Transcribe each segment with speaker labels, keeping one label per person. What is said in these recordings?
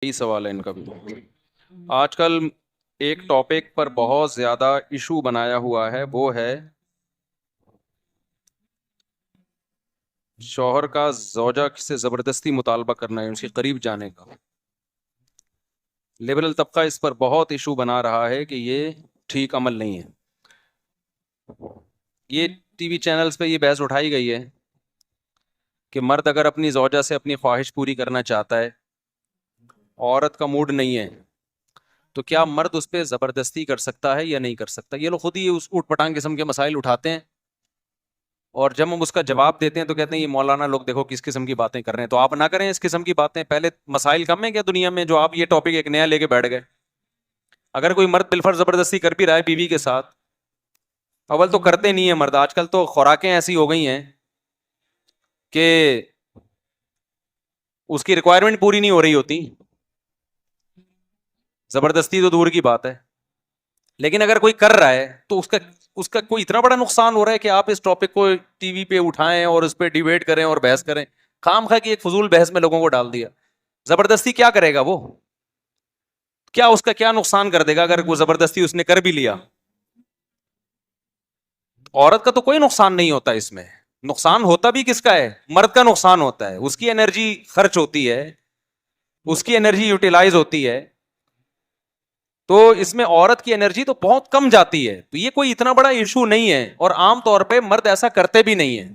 Speaker 1: یہی سوال ہے ان کا بھی. آج کل ایک ٹاپک پر بہت زیادہ ایشو بنایا ہوا ہے، وہ ہے شوہر کا زوجہ سے زبردستی مطالبہ کرنا ہے، اس کے قریب جانے کا. لبرل طبقہ اس پر بہت ایشو بنا رہا ہے کہ یہ ٹھیک عمل نہیں ہے. یہ ٹی وی چینلز پہ یہ بحث اٹھائی گئی ہے کہ مرد اگر اپنی زوجہ سے اپنی خواہش پوری کرنا چاہتا ہے، عورت کا موڈ نہیں ہے، تو کیا مرد اس پہ زبردستی کر سکتا ہے یا نہیں کر سکتا؟ یہ لوگ خود ہی اس اوٹ پٹانگ قسم کے مسائل اٹھاتے ہیں، اور جب ہم اس کا جواب دیتے ہیں تو کہتے ہیں یہ مولانا لوگ دیکھو کس قسم کی باتیں کر رہے ہیں. تو آپ نہ کریں اس قسم کی باتیں. پہلے مسائل کم ہیں کیا دنیا میں جو آپ یہ ٹاپک ایک نیا لے کے بیٹھ گئے؟ اگر کوئی مرد بالفرض زبردستی کر بھی رہا ہے بیوی کے ساتھ، اول تو کرتے نہیں ہیں مرد. آج کل تو خوراکیں ایسی ہو گئی ہیں کہ اس کی ریکوائرمنٹ پوری نہیں ہو رہی ہوتی، زبردستی تو دور کی بات ہے. لیکن اگر کوئی کر رہا ہے تو اس کا کوئی اتنا بڑا نقصان ہو رہا ہے کہ آپ اس ٹاپک کو ٹی وی پہ اٹھائیں اور اس پہ ڈیبیٹ کریں اور بحث کریں. خام خواہ کی ایک فضول بحث میں لوگوں کو ڈال دیا. زبردستی کیا کرے گا وہ؟ کیا اس کا کیا نقصان کر دے گا اگر وہ زبردستی اس نے کر بھی لیا؟ عورت کا تو کوئی نقصان نہیں ہوتا اس میں. نقصان ہوتا بھی کس کا ہے؟ مرد کا نقصان ہوتا ہے. اس کی انرجی خرچ ہوتی ہے، اس کی انرجی یوٹیلائز ہوتی ہے. تو اس میں عورت کی انرجی تو بہت کم جاتی ہے. تو یہ کوئی اتنا بڑا ایشو نہیں ہے، اور عام طور پہ مرد ایسا کرتے بھی نہیں ہیں.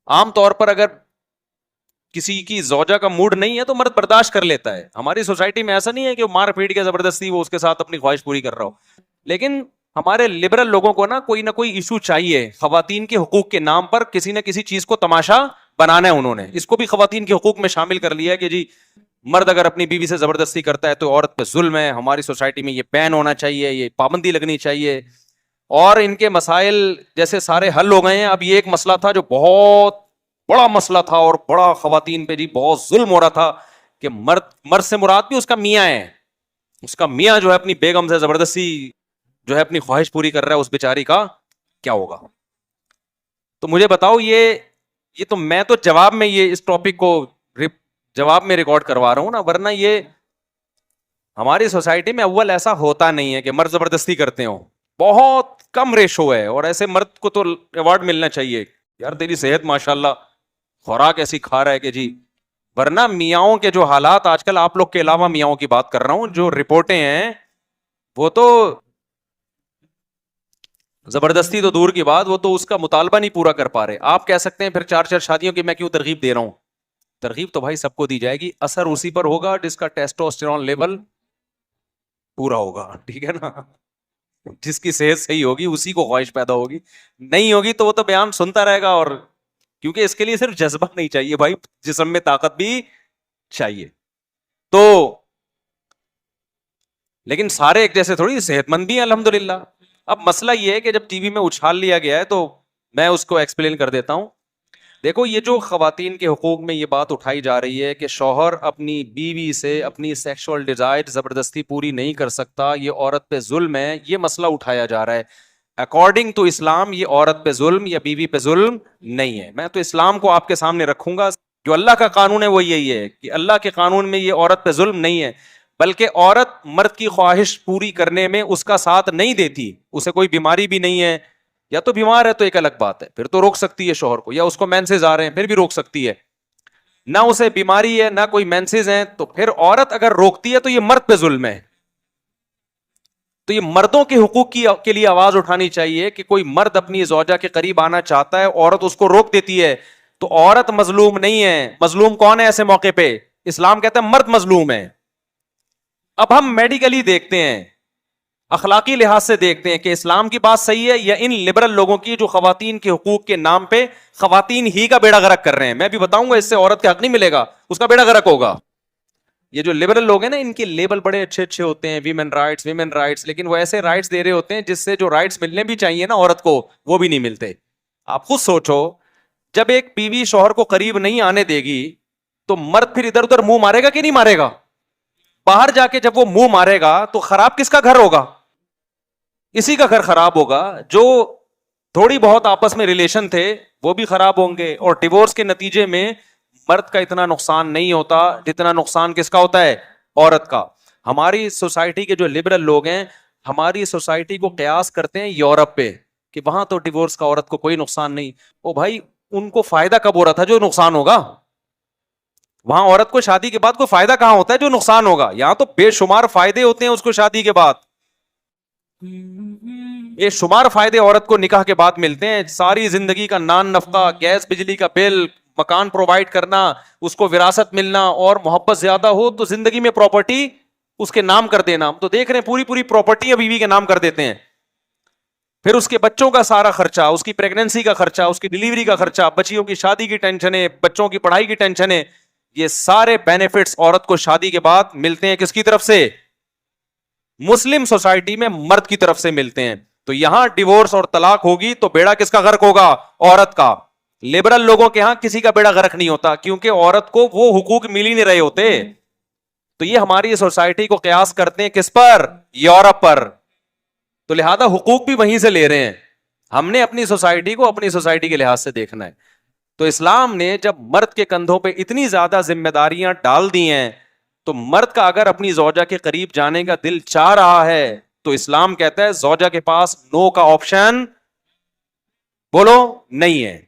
Speaker 1: عام طور پر اگر کسی کی زوجہ کا موڈ نہیں ہے تو مرد برداشت کر لیتا ہے. ہماری سوسائٹی میں ایسا نہیں ہے کہ وہ مار پیٹ کے زبردستی وہ اس کے ساتھ اپنی خواہش پوری کر رہا ہو. لیکن ہمارے لبرل لوگوں کو نا کوئی ایشو چاہیے. خواتین کے حقوق کے نام پر کسی نہ کسی چیز کو تماشا بنانا ہے انہوں نے. اس کو بھی خواتین کے حقوق میں شامل کر لیا ہے کہ جی مرد اگر اپنی بیوی سے زبردستی کرتا ہے تو عورت پہ ظلم ہے. ہماری سوسائٹی میں یہ بین ہونا چاہیے، یہ پابندی لگنی چاہیے. اور ان کے مسائل جیسے سارے حل ہو گئے ہیں. اب یہ ایک مسئلہ تھا جو بہت بڑا مسئلہ تھا اور بڑا خواتین پہ جی بہت ظلم ہو رہا تھا کہ مرد سے مراد بھی اس کا میاں ہے. اس کا میاں جو ہے اپنی بیگم سے زبردستی جو ہے اپنی خواہش پوری کر رہا ہے، اس بیچاری کا کیا ہوگا؟ تو مجھے بتاؤ، یہ تو میں تو جواب میں یہ اس ٹاپک کو جواب میں ریکارڈ کروا رہا ہوں نا، ورنہ یہ ہماری سوسائٹی میں اول ایسا ہوتا نہیں ہے کہ مرد زبردستی کرتے ہوں. بہت کم ریشو ہے. اور ایسے مرد کو تو ایوارڈ ملنا چاہیے، یار تیری صحت ماشاءاللہ، خوراک ایسی کھا رہا ہے کہ جی. ورنہ میاؤں کے جو حالات آج کل، آپ لوگ کے علاوہ میاؤں کی بات کر رہا ہوں، جو رپورٹیں ہیں وہ تو زبردستی تو دور کی بات، وہ تو اس کا مطالبہ نہیں پورا کر پا رہے. آپ کہہ سکتے ہیں پھر 4 شادیوں کی میں کیوں ترغیب دے رہا ہوں؟ ترغیب تو بھائی سب کو دی جائے گی، اثر اسی پر ہوگا جس کا ٹیسٹوسٹیرون لیول پورا ہوگا. ٹھیک ہے نا؟ جس کی صحت صحیح ہوگی اسی کو خواہش پیدا ہوگی، نہیں ہوگی تو وہ تو بیان سنتا رہے گا. اور کیونکہ اس کے لیے صرف جذبہ نہیں چاہیے بھائی، جسم میں طاقت بھی چاہیے. تو لیکن سارے ایک جیسے تھوڑی صحت مند بھی ہیں الحمدللہ. اب مسئلہ یہ ہے کہ جب ٹی وی میں اچھال لیا گیا ہے تو میں اس کو ایکسپلین کر دیتا ہوں. دیکھو، یہ جو خواتین کے حقوق میں یہ بات اٹھائی جا رہی ہے کہ شوہر اپنی بیوی سے اپنی سیکشول ڈیزائر زبردستی پوری نہیں کر سکتا، یہ عورت پہ ظلم ہے، یہ مسئلہ اٹھایا جا رہا ہے. اکارڈنگ ٹو اسلام یہ عورت پہ ظلم یا بیوی پہ ظلم نہیں ہے. میں تو اسلام کو آپ کے سامنے رکھوں گا. جو اللہ کا قانون ہے وہ یہی ہے کہ اللہ کے قانون میں یہ عورت پہ ظلم نہیں ہے، بلکہ عورت مرد کی خواہش پوری کرنے میں اس کا ساتھ نہیں دیتی. اسے کوئی بیماری بھی نہیں ہے، یا تو بیمار ہے تو ایک الگ بات ہے، پھر تو روک سکتی ہے شوہر کو، یا اس کو مینسز آ رہے ہیں پھر بھی روک سکتی ہے. نہ اسے بیماری ہے نہ کوئی مینسز ہیں تو پھر عورت اگر روکتی ہے تو یہ مرد پہ ظلم ہے. تو یہ مردوں کے حقوق کے لیے آواز اٹھانی چاہیے کہ کوئی مرد اپنی زوجہ کے قریب آنا چاہتا ہے، عورت اس کو روک دیتی ہے تو عورت مظلوم نہیں ہے. مظلوم کون ہے ایسے موقع پہ؟ اسلام کہتا ہے مرد مظلوم ہے. اب ہم میڈیکلی دیکھتے ہیں، اخلاقی لحاظ سے دیکھتے ہیں کہ اسلام کی بات صحیح ہے یا ان لبرل لوگوں کی جو خواتین کے حقوق کے نام پہ خواتین ہی کا بیڑا غرق کر رہے ہیں. میں بھی بتاؤں گا اس سے عورت کا حق نہیں ملے گا، اس کا بیڑا غرق ہوگا. یہ جو لبرل لوگ ہیں نا، ان کے لیبل بڑے اچھے اچھے ہوتے ہیں، ویمن رائٹس، لیکن وہ ایسے رائٹس دے رہے ہوتے ہیں جس سے جو رائٹس ملنے بھی چاہیے نا عورت کو وہ بھی نہیں ملتے. آپ خود سوچو، جب ایک بیوی شوہر کو قریب نہیں آنے دے گی تو مرد پھر ادھر ادھر منہ مارے گا کہ نہیں مارے گا؟ باہر جا کے جب وہ منہ مارے گا تو خراب کس کا گھر ہوگا؟ اسی کا گھر خراب ہوگا. جو تھوڑی بہت آپس میں ریلیشن تھے وہ بھی خراب ہوں گے، اور ڈیورس کے نتیجے میں مرد کا اتنا نقصان نہیں ہوتا جتنا نقصان کس کا ہوتا ہے؟ عورت کا. ہماری سوسائٹی کے جو لبرل لوگ ہیں ہماری سوسائٹی کو قیاس کرتے ہیں یورپ پہ کہ وہاں تو ڈیورس کا عورت کو کوئی نقصان نہیں. او بھائی ان کو فائدہ کب ہو رہا تھا جو نقصان ہوگا؟ وہاں عورت کو شادی کے بعد کوئی فائدہ کہاں ہوتا ہے جو نقصان ہوگا؟ یہاں تو بے شمار فائدے ہوتے ہیں اس کو شادی کے بعد. یہ شمار فائدے عورت کو نکاح کے بعد ملتے ہیں. ساری زندگی کا نان نفقہ, گیس بجلی کا بل, مکان پرووائڈ کرنا, اس کو وراثت ملنا, اور محبت زیادہ ہو تو زندگی میں پراپرٹی اس کے نام کر دینا. ہم تو دیکھ رہے ہیں پوری پوری پراپرٹی بیوی کے نام کر دیتے ہیں. پھر اس کے بچوں کا سارا خرچہ, اس کی پریگننسی کا خرچہ, اس کی ڈلیوری کا خرچہ, بچیوں کی شادی کی ٹینشنیں, بچوں کی پڑھائی کی ٹینشنیں. یہ سارے بینیفٹس عورت کو شادی کے بعد ملتے ہیں کس کی طرف سے؟ مسلم سوسائٹی میں مرد کی طرف سے ملتے ہیں. تو یہاں ڈیورس اور طلاق ہوگی تو بیڑا کس کا غرق ہوگا؟ عورت کا. لبرل لوگوں کے ہاں کسی کا بیڑا غرق نہیں ہوتا کیونکہ عورت کو وہ حقوق مل ہی نہیں رہے ہوتے. تو یہ ہماری سوسائٹی کو قیاس کرتے ہیں کس پر؟ یورپ پر. تو لہذا حقوق بھی وہیں سے لے رہے ہیں. ہم نے اپنی سوسائٹی کو اپنی سوسائٹی کے لحاظ سے دیکھنا ہے. تو اسلام نے جب مرد کے کندھوں پہ اتنی زیادہ ذمہ داریاں ڈال دی ہیں تو مرد کا اگر اپنی زوجہ کے قریب جانے کا دل چاہ رہا ہے تو اسلام کہتا ہے زوجہ کے پاس نو کا آپشن بولو نہیں ہے.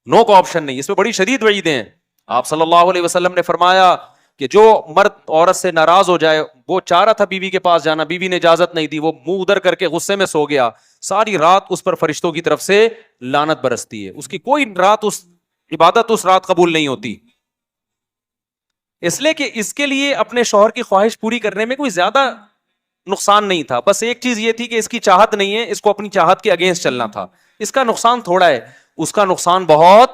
Speaker 1: نو کا آپشن نہیں. اس میں بڑی شدید وعیدیں ہیں. آپ صلی اللہ علیہ وسلم نے فرمایا کہ جو مرد عورت سے ناراض ہو جائے, وہ چاہ رہا تھا بیوی کے پاس جانا, بیوی نے اجازت نہیں دی, وہ منہ ادھر کر کے غصے میں سو گیا, ساری رات اس پر فرشتوں کی طرف سے لعنت برستی ہے. اس کی کوئی رات اس عبادت اس رات قبول نہیں ہوتی, اس لیے کہ اس کے لیے اپنے شوہر کی خواہش پوری کرنے میں کوئی زیادہ نقصان نہیں تھا. بس ایک چیز یہ تھی کہ اس کی چاہت نہیں ہے, اس کو اپنی چاہت کے اگینسٹ چلنا تھا. اس کا نقصان تھوڑا ہے, اس کا نقصان بہت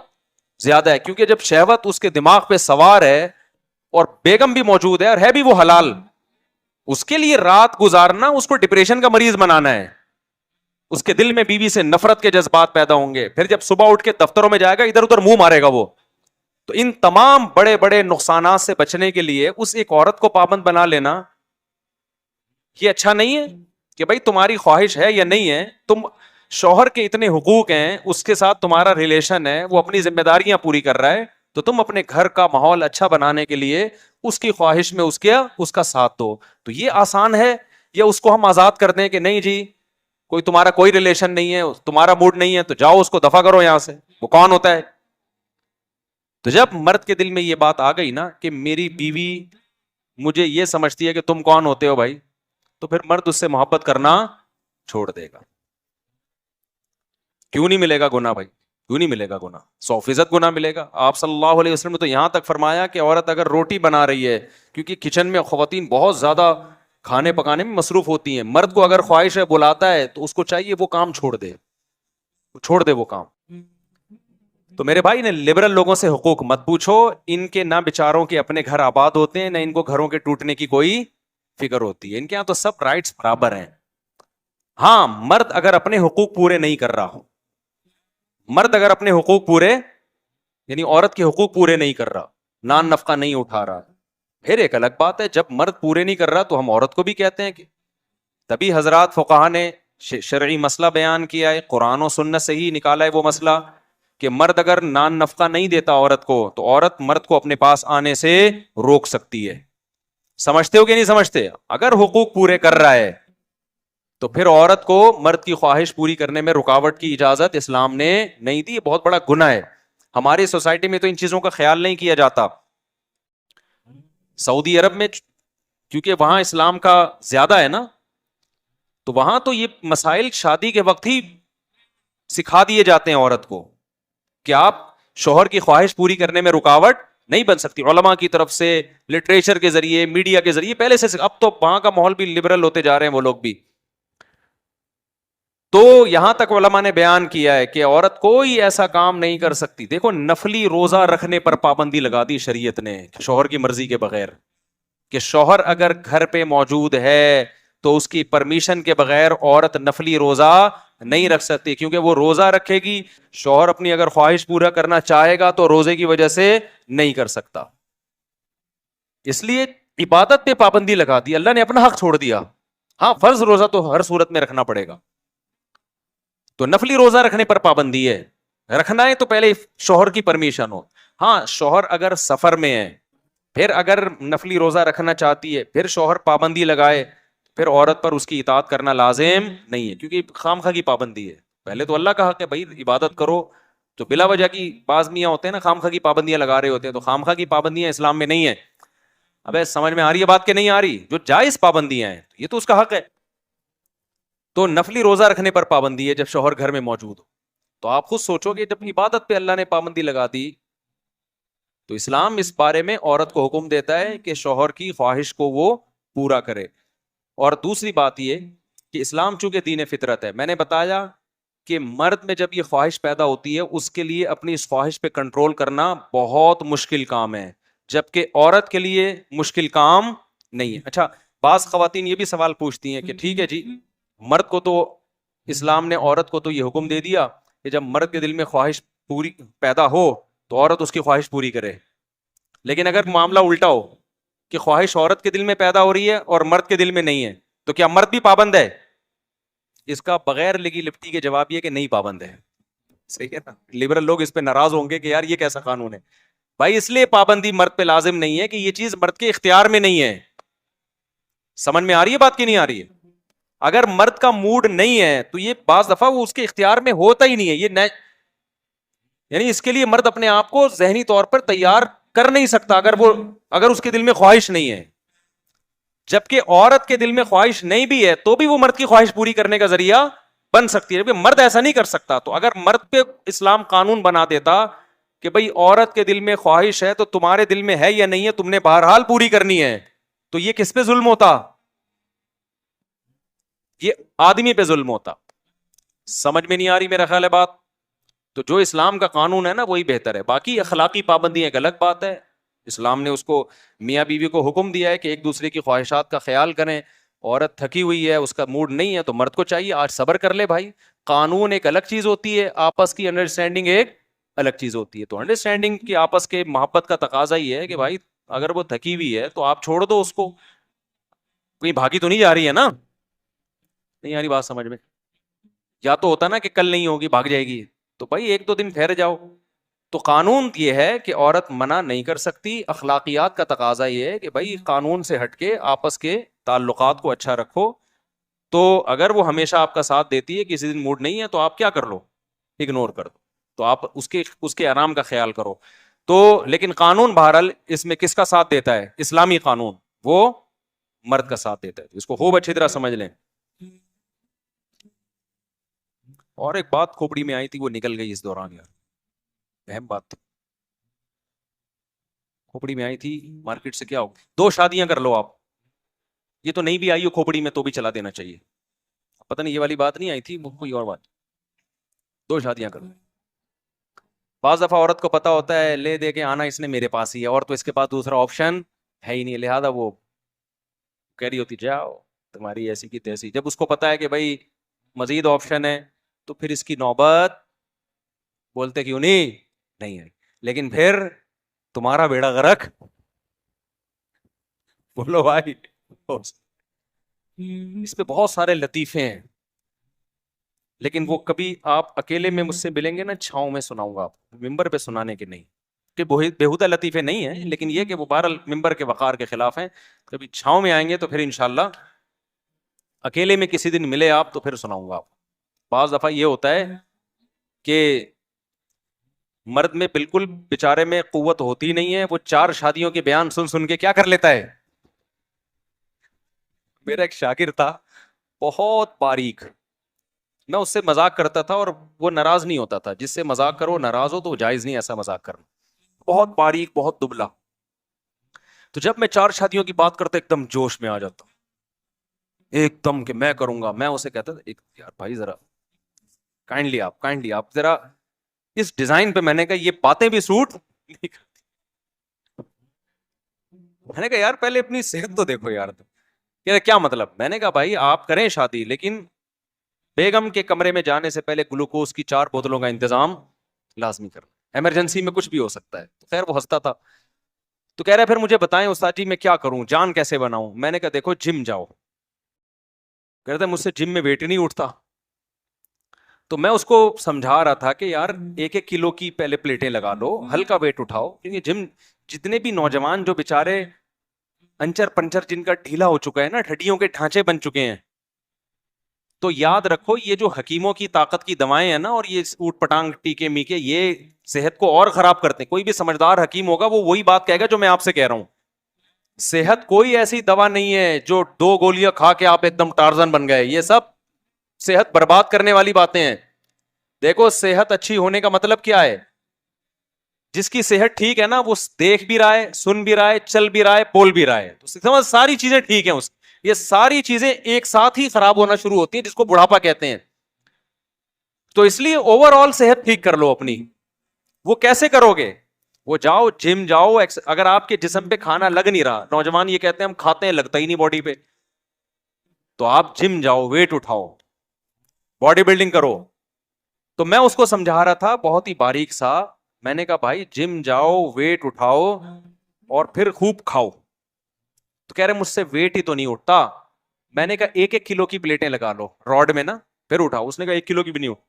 Speaker 1: زیادہ ہے, کیونکہ جب شہوت اس کے دماغ پہ سوار ہے اور بیگم بھی موجود ہے اور ہے بھی وہ حلال, اس کے لیے رات گزارنا اس کو ڈپریشن کا مریض بنانا ہے. اس کے دل میں بیوی سے نفرت کے جذبات پیدا ہوں گے. پھر جب صبح اٹھ کے دفتروں میں جائے گا ادھر ادھر منہ مارے گا وہ. تو ان تمام بڑے بڑے نقصانات سے بچنے کے لیے اس ایک عورت کو پابند بنا لینا یہ اچھا نہیں ہے کہ بھائی تمہاری خواہش ہے یا نہیں ہے, تم شوہر کے اتنے حقوق ہیں, اس کے ساتھ تمہارا ریلیشن ہے, وہ اپنی ذمہ داریاں پوری کر رہا ہے, تو تم اپنے گھر کا ماحول اچھا بنانے کے لیے اس کی خواہش میں اس کا ساتھ دو. تو یہ آسان ہے, یا اس کو ہم آزاد کر دیں کہ نہیں جی کوئی تمہارا کوئی ریلیشن نہیں ہے, تمہارا موڈ نہیں ہے تو جاؤ اس کو دفع کرو یہاں سے, وہ کون ہوتا ہے؟ تو جب مرد کے دل میں یہ بات آ گئی نا کہ میری بیوی مجھے یہ سمجھتی ہے کہ تم کون ہوتے ہو بھائی, تو پھر مرد اس سے محبت کرنا چھوڑ دے گا. کیوں نہیں ملے گا گناہ بھائی؟ کیوں نہیں ملے گا گناہ؟ 100% گناہ ملے گا. آپ صلی اللہ علیہ وسلم نے تو یہاں تک فرمایا کہ عورت اگر روٹی بنا رہی ہے, کیونکہ کچن میں خواتین بہت زیادہ کھانے پکانے میں مصروف ہوتی ہیں, مرد کو اگر خواہش ہے بلاتا ہے تو اس کو چاہیے وہ کام چھوڑ دے وہ کام. تو میرے بھائی نے لبرل لوگوں سے حقوق مت پوچھو, ان کے نہ بیچاروں کے اپنے گھر آباد ہوتے ہیں, نہ ان کو گھروں کے ٹوٹنے کی کوئی فکر ہوتی ہے. ان کے یہاں تو سب رائٹس برابر ہیں. ہاں مرد اگر اپنے حقوق پورے نہیں کر رہا ہو, مرد اگر اپنے حقوق پورے یعنی عورت کے حقوق پورے نہیں کر رہا, نان نفقہ نہیں اٹھا رہا, پھر ایک الگ بات ہے. جب مرد پورے نہیں کر رہا تو ہم عورت کو بھی کہتے ہیں کہ تبھی حضرات فقہا نے شرعی مسئلہ بیان کیا ہے, قرآن و سنت سے ہی نکالا ہے وہ مسئلہ کہ مرد اگر نان نفقہ نہیں دیتا عورت کو تو عورت مرد کو اپنے پاس آنے سے روک سکتی ہے. سمجھتے ہو کہ نہیں سمجھتے؟ اگر حقوق پورے کر رہا ہے تو پھر عورت کو مرد کی خواہش پوری کرنے میں رکاوٹ کی اجازت اسلام نے نہیں دی. یہ بہت بڑا گناہ ہے. ہماری سوسائٹی میں تو ان چیزوں کا خیال نہیں کیا جاتا. سعودی عرب میں کیونکہ وہاں اسلام کا زیادہ ہے نا, تو وہاں تو یہ مسائل شادی کے وقت ہی سکھا دیے جاتے ہیں عورت کو کہ آپ شوہر کی خواہش پوری کرنے میں رکاوٹ نہیں بن سکتی. علماء کی طرف سے, لٹریچر کے ذریعے, میڈیا کے ذریعے پہلے سے. اب تو وہاں کا ماحول بھی لبرل ہوتے جا رہے ہیں وہ لوگ بھی. تو یہاں تک علماء نے بیان کیا ہے کہ عورت کوئی ایسا کام نہیں کر سکتی. دیکھو نفلی روزہ رکھنے پر پابندی لگا دی شریعت نے شوہر کی مرضی کے بغیر, کہ شوہر اگر گھر پہ موجود ہے تو اس کی پرمیشن کے بغیر عورت نفلی روزہ نہیں رکھ سکتی, کیونکہ وہ روزہ رکھے گی, شوہر اپنی اگر خواہش پورا کرنا چاہے گا تو روزے کی وجہ سے نہیں کر سکتا. اس لیے عبادت پہ پابندی لگا دی, اللہ نے اپنا حق چھوڑ دیا. ہاں فرض روزہ تو ہر صورت میں رکھنا پڑے گا, تو نفلی روزہ رکھنے پر پابندی ہے. رکھنا ہے تو پہلے شوہر کی پرمیشن ہو. ہاں شوہر اگر سفر میں ہے، پھر اگر نفلی روزہ رکھنا چاہتی ہے، پھر شوہر پابندی لگائے، پھر عورت پر اس کی اطاعت کرنا لازم نہیں ہے، کیونکہ خام خواہ کی پابندی ہے. پہلے تو اللہ کا حق ہے بھائی عبادت کرو، تو بلا وجہ کی بعض میاں ہوتے ہیں نا خام خواہ کی پابندیاں لگا رہے ہوتے ہیں، تو خام خواہ کی پابندیاں اسلام میں نہیں ہے. ابے سمجھ میں آ رہی ہے بات کہ نہیں آ رہی؟ جو جائز پابندیاں ہیں یہ تو اس کا حق ہے. تو نفلی روزہ رکھنے پر پابندی ہے جب شوہر گھر میں موجود ہو. تو آپ خود سوچو کہ جب عبادت پہ اللہ نے پابندی لگا دی، تو اسلام اس بارے میں عورت کو حکم دیتا ہے کہ شوہر کی خواہش کو وہ پورا کرے. اور دوسری بات یہ کہ اسلام چونکہ دین فطرت ہے، میں نے بتایا کہ مرد میں جب یہ خواہش پیدا ہوتی ہے اس کے لیے اپنی اس خواہش پہ کنٹرول کرنا بہت مشکل کام ہے، جبکہ عورت کے لیے مشکل کام نہیں ہے. اچھا، بعض خواتین یہ بھی سوال پوچھتی ہیں کہ ٹھیک ہے جی، مرد کو تو اسلام نے عورت کو تو یہ حکم دے دیا کہ جب مرد کے دل میں خواہش پوری پیدا ہو تو عورت اس کی خواہش پوری کرے، لیکن اگر معاملہ الٹا ہو کہ خواہش عورت کے دل میں پیدا ہو رہی ہے اور مرد کے دل میں نہیں ہے، تو کیا مرد بھی پابند ہے؟ اس کا بغیر لگی لپٹی کے جواب یہ کہ نہیں پابند ہے. صحیح ہے نا؟ لبرل لوگ اس پہ ناراض ہوں گے کہ یار یہ کیسا قانون ہے. بھائی اس لیے پابندی مرد پہ لازم نہیں ہے کہ یہ چیز مرد کے اختیار میں نہیں ہے. سمجھ میں آ رہی ہے بات کی نہیں آ رہی ہے؟ اگر مرد کا موڈ نہیں ہے تو یہ بعض دفعہ وہ اس کے اختیار میں ہوتا ہی نہیں ہے. یہ یعنی اس کے لیے مرد اپنے آپ کو ذہنی طور پر تیار کر نہیں سکتا اگر اس کے دل میں خواہش نہیں ہے. جبکہ عورت کے دل میں خواہش نہیں بھی ہے تو بھی وہ مرد کی خواہش پوری کرنے کا ذریعہ بن سکتی ہے، جبکہ مرد ایسا نہیں کر سکتا. تو اگر مرد پہ اسلام قانون بنا دیتا کہ بھئی عورت کے دل میں خواہش ہے تو تمہارے دل میں ہے یا نہیں ہے، تم نے بہرحال پوری کرنی ہے، تو یہ کس پہ ظلم ہوتا؟ یہ آدمی پہ ظلم ہوتا. سمجھ میں نہیں آ رہی میرا خیال ہے بات؟ تو جو اسلام کا قانون ہے نا وہی بہتر ہے. باقی اخلاقی پابندی ایک الگ بات ہے. اسلام نے اس کو میاں بیوی کو حکم دیا ہے کہ ایک دوسرے کی خواہشات کا خیال کریں. عورت تھکی ہوئی ہے، اس کا موڈ نہیں ہے، تو مرد کو چاہیے آج صبر کر لے بھائی. قانون ایک الگ چیز ہوتی ہے، آپس کی انڈرسٹینڈنگ ایک الگ چیز ہوتی ہے. تو انڈرسٹینڈنگ کی آپس کے محبت کا تقاضا یہ ہے کہ بھائی اگر وہ تھکی ہوئی ہے تو آپ چھوڑ دو اس کو، کوئی بھاگی تو نہیں جا رہی ہے نا. نہیں آ رہی بات سمجھ میں؟ یا تو ہوتا نا کہ کل نہیں ہوگی بھاگ جائے گی، تو بھائی ایک دو دن ٹھہر جاؤ. تو قانون یہ ہے کہ عورت منع نہیں کر سکتی. اخلاقیات کا تقاضا یہ ہے کہ بھائی قانون سے ہٹ کے آپس کے تعلقات کو اچھا رکھو. تو اگر وہ ہمیشہ آپ کا ساتھ دیتی ہے، کسی دن موڈ نہیں ہے، تو آپ کیا کر لو؟ اگنور کر دو. تو آپ اس کے آرام کا خیال کرو. تو لیکن قانون بہرحال اس میں کس کا ساتھ دیتا ہے؟ اسلامی قانون وہ مرد کا ساتھ دیتا ہے. اس کو خوب اچھی طرح سمجھ لیں. اور ایک بات کھوپڑی میں آئی تھی وہ نکل گئی اس دوران، یار اہم بات تھی کھوپڑی میں آئی تھی مارکیٹ سے. کیا ہو 2 شادیاں کر لو آپ. یہ تو نہیں بھی آئی ہو کھوپڑی میں تو بھی چلا دینا چاہیے. پتہ نہیں یہ والی بات نہیں آئی تھی، کوئی اور بات. 2 شادیاں کر لو. بعض دفعہ عورت کو پتا ہوتا ہے لے دے کے آنا اس نے میرے پاس ہی ہے، اور تو اس کے پاس دوسرا آپشن ہے ہی نہیں، لہذا وہ کہہ رہی ہوتی جاؤ تمہاری ایسی کی تیسی. جب اس کو پتا ہے کہ بھائی مزید آپشن ہے تو پھر اس کی نوبت بولتے کیوں نہیں ہے. لیکن پھر تمہارا بیڑا غرق، بولو بھائی. اس پہ بہت سارے لطیفے ہیں، لیکن وہ کبھی آپ اکیلے میں مجھ سے ملیں گے نا چھاؤں میں سناؤں گا آپ، ممبر پہ سنانے کے نہیں، کہ بےہودہ لطیفے نہیں ہیں، لیکن یہ کہ وہ بہرحال ممبر کے وقار کے خلاف ہیں. کبھی چھاؤں میں آئیں گے تو پھر انشاءاللہ اکیلے میں کسی دن ملے آپ تو پھر سناؤں گا آپ. بعض دفعہ یہ ہوتا ہے کہ مرد میں بالکل بیچارے میں قوت ہوتی نہیں ہے، وہ 4 شادیوں کے بیان سن سن کے کیا کر لیتا ہے. میرا ایک شاگرد تھا بہت باریک، میں اس سے مذاق کرتا تھا اور وہ ناراض نہیں ہوتا تھا. جس سے مذاق کرو ناراض ہو تو وہ جائز نہیں ایسا مذاق کرنا. بہت باریک، بہت دبلا. تو جب میں 4 شادیوں کی بات کرتا ایک دم جوش میں آ جاتا، ایک دم کہ میں کروں گا. میں اسے کہتا تھا یار بھائی ذرا کائنڈلی آپ ذرا اس ڈیزائن پہ، میں نے کہا یہ باتیں بھی سوٹ نہیں کرتی. میں نے کہا یار پہلے اپنی صحت تو دیکھو یار. کیا مطلب؟ میں نے کہا بھائی آپ کریں شادی، لیکن بیگم کے کمرے میں جانے سے پہلے گلوکوز کی 4 بوتلوں کا انتظام لازمی کرنا، ایمرجنسی میں کچھ بھی ہو سکتا ہے. خیر وہ ہنستا تھا. تو کہہ رہا پھر مجھے بتائیں استاد جی میں کیا کروں، جان کیسے بناؤں؟ میں نے کہا دیکھو جم جاؤ. کہتے مجھ سے جم میں ویٹ ہی نہیں اٹھتا. تو میں اس کو سمجھا رہا تھا کہ یار 1-1 کلو کی پہلے پلیٹیں لگا لو, ہلکا ویٹ اٹھاؤ, کیونکہ جم جتنے بھی نوجوان جو بےچارے انچر پنچر جن کا ڈھیلا ہو چکا ہے نا, ہڈیوں کے ڈھانچے بن چکے ہیں, تو یاد رکھو یہ جو حکیموں کی طاقت کی دوائیں ہیں نا, اور یہ اوٹ پٹانگ ٹیکے میکے, یہ صحت کو اور خراب کرتے ہیں. کوئی بھی سمجھدار حکیم ہوگا وہ وہی بات کہے گا جو میں آپ سے کہہ رہا ہوں. صحت کوئی ایسی دوا نہیں ہے جو 2 گولیاں کھا کے آپ ایک دم ٹارزن بن گئے, یہ سب صحت برباد کرنے والی باتیں ہیں. دیکھو صحت اچھی ہونے کا مطلب کیا ہے, جس کی صحت ٹھیک ہے نا وہ دیکھ بھی رہا ہے, سن بھی رہا ہے, چل بھی رہا ہے, بول بھی رہا ہے, تو سمجھ ساری چیزیں ٹھیک ہیں. یہ ساری چیزیں ایک ساتھ ہی خراب ہونا شروع ہوتی ہیں, جس کو بڑھاپا کہتے ہیں. تو اس لیے اوور آل صحت ٹھیک کر لو اپنی. وہ کیسے کرو گے؟ وہ جاؤ جم جاؤ. اگر آپ کے جسم پہ کھانا لگ نہیں رہا, نوجوان یہ کہتے ہیں ہم کھاتے ہیں لگتا ہی نہیں باڈی پہ, تو آپ جم جاؤ, ویٹ اٹھاؤ, باڈی بلڈنگ کرو. تو میں اس کو سمجھا رہا تھا بہت ہی باریک سا. میں نے کہا بھائی جم جاؤ, ویٹ اٹھاؤ, اور پھر خوب کھاؤ. تو کہہ رہے مجھ سے ویٹ ہی تو نہیں اٹھتا. میں نے کہا 1-1 کلو کی پلیٹیں لگا لو راڈ میں نا, پھر اٹھاؤ. اس نے کہا 1 کلو کی بھی نہیں اٹھ.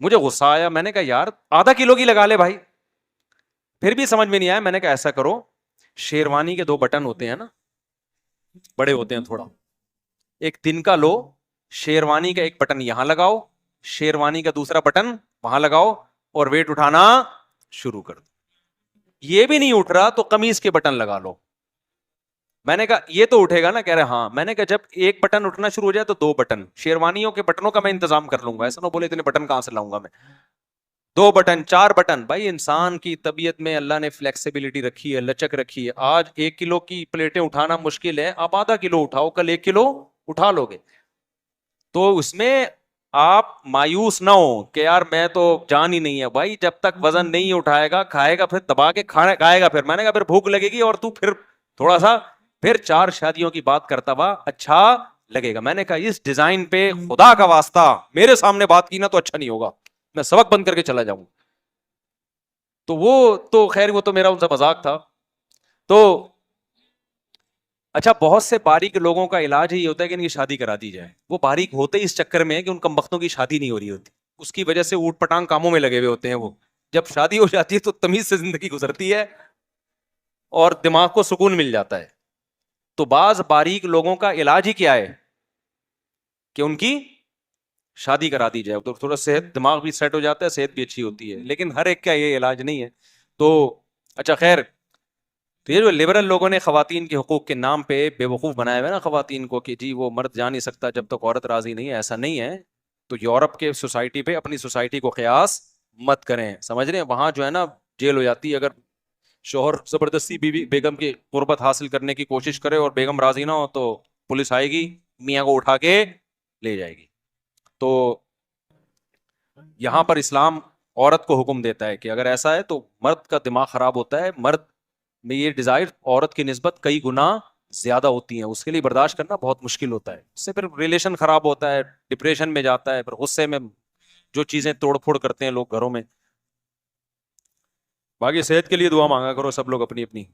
Speaker 1: مجھے غصہ آیا, میں نے کہا یار ½ کلو کی لگا لے بھائی. پھر بھی سمجھ میں نہیں آیا. میں نے کہا ایسا کرو, شیروانی کے 2 بٹن ہوتے ہیں نا, بڑے ہوتے ہیں تھوڑا, ایک دن کا لو, شیروانی کا ایک بٹن یہاں لگاؤ, شیروانی کا دوسرا بٹن وہاں لگاؤ, اور ویٹ اٹھانا شروع کر دو. یہ بھی نہیں اٹھ رہا تو قمیض کے بٹن لگا لو. میں نے کہا یہ تو اٹھے گا نا؟ کہہ رہے ہاں. میں نے کہا جب ایک بٹن اٹھنا شروع ہو جائے تو 2 بٹن, شیروانیوں کے بٹنوں کا میں انتظام کر لوں گا. ایسا نہ بولے اتنے بٹن کہاں سے لاؤں گا میں. 2 بٹن 4 بٹن. بھائی انسان کی طبیعت میں اللہ نے فلیکسیبلٹی رکھی ہے, لچک رکھی ہے. آج 1 کلو کی پلیٹیں اٹھانا مشکل ہے, آپ ½ کلو اٹھاؤ, کل 1 کلو اٹھا لو گے. تو اس میں آپ مایوس نہ ہو کہ یار میں تو جان ہی نہیں ہے. بھائی جب تک وزن نہیں اٹھائے گا, کھائے گا, پھر دبا کے کھائے گا. پھر میں نے کہا پھر بھوک لگے گی, اور تو پھر تھوڑا سا پھر 4 شادیوں کی بات کرتا ہوا اچھا لگے گا. میں نے کہا اس ڈیزائن پہ خدا کا واسطہ میرے سامنے بات کی نا تو اچھا نہیں ہوگا, میں سبق بند کر کے چلا جاؤں. تو وہ تو خیر وہ تو میرا ان سے مذاق تھا. تو اچھا بہت سے باریک لوگوں کا علاج ہی ہوتا ہے کہ ان کی شادی کرا دی جائے. وہ باریک ہوتے ہی اس چکر میں ہے کہ ان کمبختوں کی شادی نہیں ہو رہی ہوتی, اس کی وجہ سے اوٹ پٹانگ کاموں میں لگے ہوئے ہوتے ہیں. وہ جب شادی ہو جاتی ہے تو تمیز سے زندگی گزرتی ہے اور دماغ کو سکون مل جاتا ہے. تو بعض باریک لوگوں کا علاج ہی کیا ہے کہ ان کی شادی کرا دی جائے, تو تھوڑا صحت دماغ بھی سیٹ ہو جاتا ہے, صحت بھی اچھی ہوتی ہے. لیکن ہر ایک کا یہ علاج نہیں ہے. تو اچھا خیر, تو یہ جو لبرل لوگوں نے خواتین کے حقوق کے نام پہ بے وقوف بنایا ہوا ہے نا خواتین کو, کہ جی وہ مرد جا نہیں سکتا جب تک عورت راضی نہیں ہے, ایسا نہیں ہے. تو یورپ کے سوسائٹی پہ اپنی سوسائٹی کو قیاس مت کریں. سمجھ رہے ہیں وہاں جو ہے نا جیل ہو جاتی ہے اگر شوہر زبردستی بیوی بیگم کی قربت حاصل کرنے کی کوشش کرے اور بیگم راضی نہ ہو تو پولیس آئے گی, میاں کو اٹھا کے لے جائے گی. تو یہاں پر اسلام عورت کو حکم دیتا ہے کہ اگر ایسا ہے تو مرد کا دماغ خراب ہوتا ہے, مرد میں یہ ڈیزائر عورت کی نسبت کئی گنا زیادہ ہوتی ہیں, اس کے لیے برداشت کرنا بہت مشکل ہوتا ہے. اس سے پھر ریلیشن خراب ہوتا ہے, ڈپریشن میں جاتا ہے, پھر غصے میں جو چیزیں توڑ پھوڑ کرتے ہیں لوگ گھروں میں. باقی صحت کے لیے دعا مانگا کرو سب لوگ اپنی اپنی,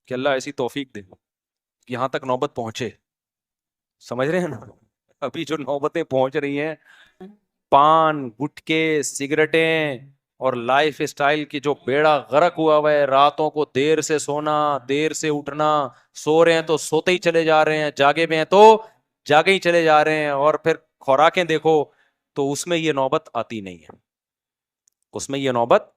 Speaker 1: کہ اللہ ایسی توفیق دے کہ یہاں تک نوبت پہنچے. سمجھ رہے ہیں نا, ابھی جو نوبتیں پہنچ رہی ہیں, پان گٹکے سگریٹیں اور لائف اسٹائل کی جو بیڑا غرق ہوا ہوا ہے, راتوں کو دیر سے سونا, دیر سے اٹھنا, سو رہے ہیں تو سوتے ہی چلے جا رہے ہیں, جاگے میں ہیں تو جاگے ہی چلے جا رہے ہیں, اور پھر خوراکیں دیکھو تو اس میں یہ نوبت آتی نہیں ہے, اس میں یہ نوبت